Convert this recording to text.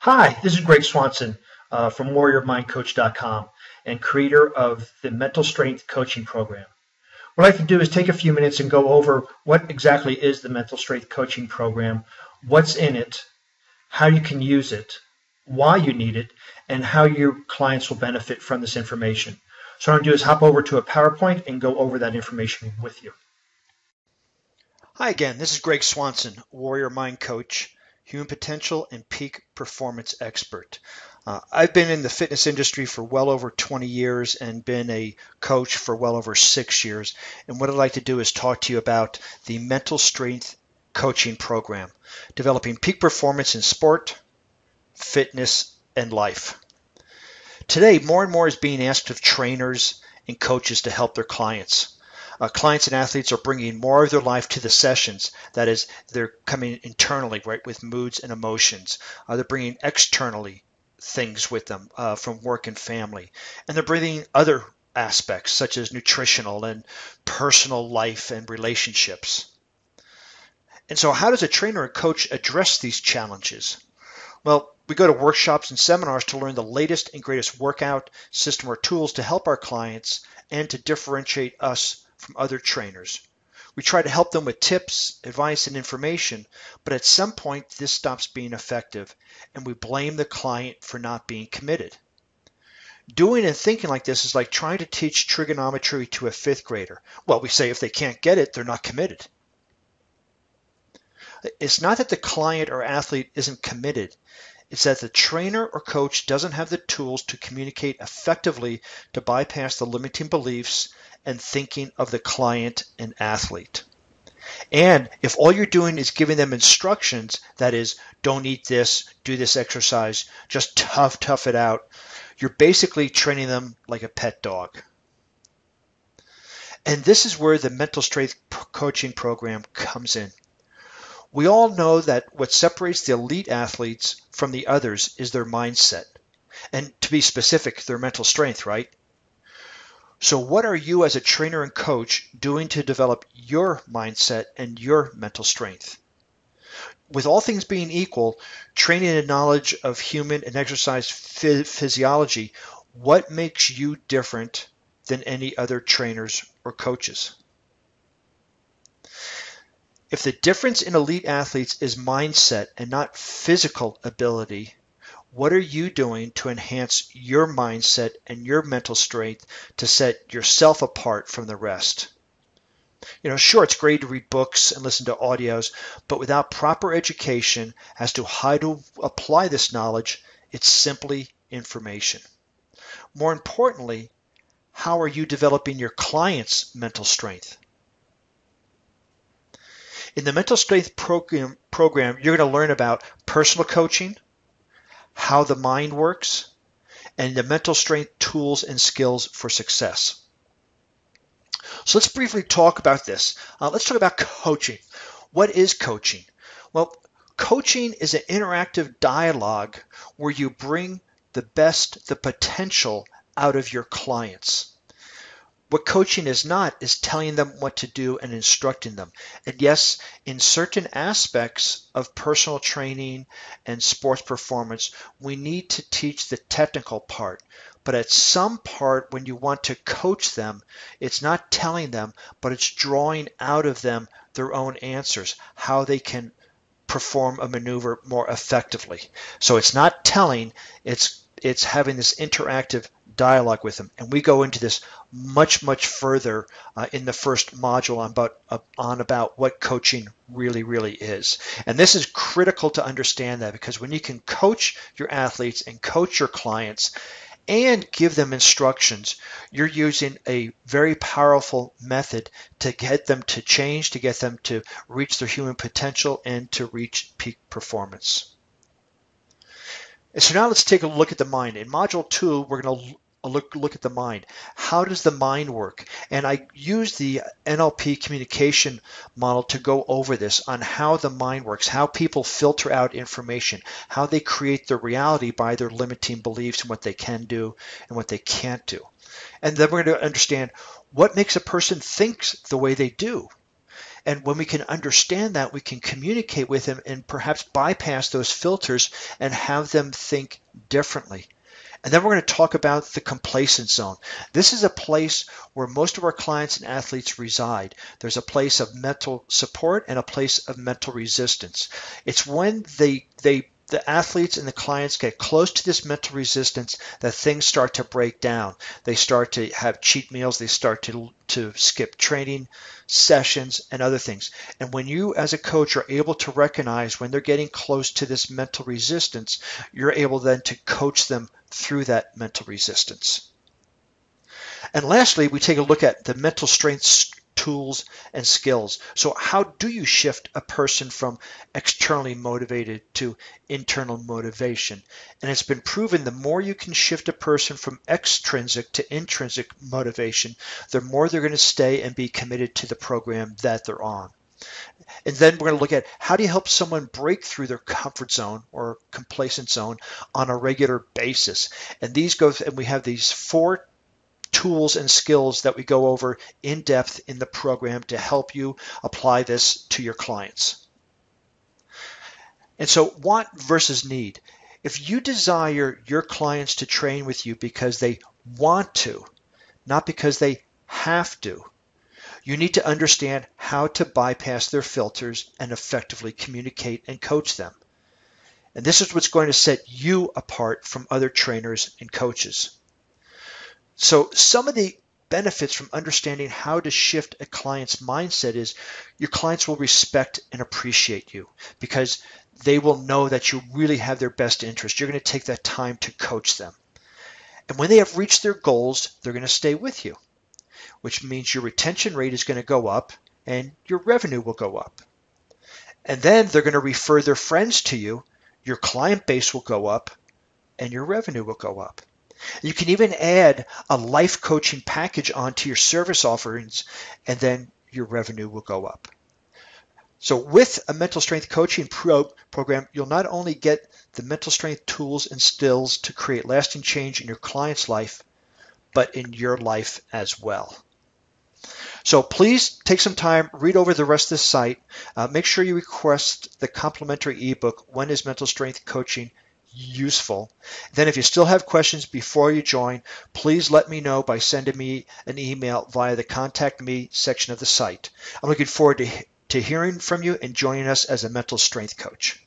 Hi, this is Greg Swanson from WarriorMindCoach.com and creator of the Mental Strength Coaching Program. What I'd like to do is take a few minutes and go over what exactly is the Mental Strength Coaching Program, what's in it, how you can use it, why you need it, and how your clients will benefit from this information. So what I'm going to do is hop over to a PowerPoint and go over that information with you. Hi again, this is Greg Swanson, Warrior Mind Coach, Human Potential and Peak Performance Expert. I've been in the fitness industry for well over 20 years and been a coach for well over 6 years. And what I'd like to do is talk to you about the Mental Strength Coaching Program, developing peak performance in sport, fitness, and life. Today, more and more is being asked of trainers and coaches to help their clients. Clients and athletes are bringing more of their life to the sessions. That is, they're coming internally, right, with moods and emotions. They're bringing externally things with them from work and family. And they're bringing other aspects such as nutritional and personal life and relationships. And so how does a trainer and coach address these challenges? Well, we go to workshops and seminars to learn the latest and greatest workout system or tools to help our clients and to differentiate us from other trainers. We try to help them with tips, advice, and information, but at some point this stops being effective and we blame the client for not being committed. Doing and thinking like this is like trying to teach trigonometry to a fifth grader. Well, we say if they can't get it, they're not committed. It's not that the client or athlete isn't committed. It's that the trainer or coach doesn't have the tools to communicate effectively to bypass the limiting beliefs and thinking of the client and athlete. And if all you're doing is giving them instructions, that is, don't eat this, do this exercise, just tough it out, you're basically training them like a pet dog. And this is where the mental strength coaching program comes in. We all know that what separates the elite athletes from the others is their mindset. And to be specific, their mental strength, right? So what are you as a trainer and coach doing to develop your mindset and your mental strength? With all things being equal, training and knowledge of human and exercise physiology, what makes you different than any other trainers or coaches? If the difference in elite athletes is mindset and not physical ability, what are you doing to enhance your mindset and your mental strength to set yourself apart from the rest? Sure, it's great to read books and listen to audios, but without proper education as to how to apply this knowledge, it's simply information. More importantly, how are you developing your client's mental strength? In the Mental Strength program, you're going to learn about personal coaching, how the mind works, and the mental strength tools and skills for success. So let's briefly talk about this. Let's talk about coaching. What is coaching? Well, coaching is an interactive dialogue where you bring the potential out of your clients. What coaching is not is telling them what to do and instructing them. And yes, in certain aspects of personal training and sports performance, we need to teach the technical part. But at some part, when you want to coach them, it's not telling them, but it's drawing out of them their own answers, how they can perform a maneuver more effectively. So it's not telling, it's having this interactive dialogue with them. And we go into this much further in the first module on about what coaching really is. And this is critical to understand that, because when you can coach your athletes and coach your clients and give them instructions, you're using a very powerful method to get them to change, to get them to reach their human potential and to reach peak performance. And so now let's take a look at the mind. In Module 2, we're going to look at the mind. How does the mind work? And I use the NLP communication model to go over this on how the mind works, how people filter out information, how they create their reality by their limiting beliefs and what they can do and what they can't do. And then we're going to understand what makes a person think the way they do. And when we can understand that, we can communicate with them and perhaps bypass those filters and have them think differently. And then we're going to talk about the complacent zone. This is a place where most of our clients and athletes reside. There's a place of mental support and a place of mental resistance. It's when the athletes and the clients get close to this mental resistance that things start to break down. They start to have cheat meals. They start to skip training sessions and other things. And when you as a coach are able to recognize when they're getting close to this mental resistance, you're able then to coach them through that mental resistance. And lastly, we take a look at the mental strength tools and skills. So how do you shift a person from externally motivated to internal motivation? And it's been proven the more you can shift a person from extrinsic to intrinsic motivation, the more they're going to stay and be committed to the program that they're on. And then we're going to look at how do you help someone break through their comfort zone or complacent zone on a regular basis. And these go, and we have these 4 tools and skills that we go over in depth in the program to help you apply this to your clients. And so want versus need. If you desire your clients to train with you because they want to, not because they have to, you need to understand how to bypass their filters and effectively communicate and coach them. And this is what's going to set you apart from other trainers and coaches. So some of the benefits from understanding how to shift a client's mindset is your clients will respect and appreciate you because they will know that you really have their best interest. You're going to take that time to coach them. And when they have reached their goals, they're going to stay with you, which means your retention rate is going to go up and your revenue will go up. And then they're going to refer their friends to you, your client base will go up, and your revenue will go up. You can even add a life coaching package onto your service offerings, and then your revenue will go up. So with a mental strength coaching program, you'll not only get the mental strength tools and skills to create lasting change in your client's life, but in your life as well. So please take some time, read over the rest of the site. Make sure you request the complimentary ebook, When is Mental Strength Coaching Useful? Then if you still have questions before you join, please let me know by sending me an email via the Contact Me section of the site. I'm looking forward to hearing from you and joining us as a mental strength coach.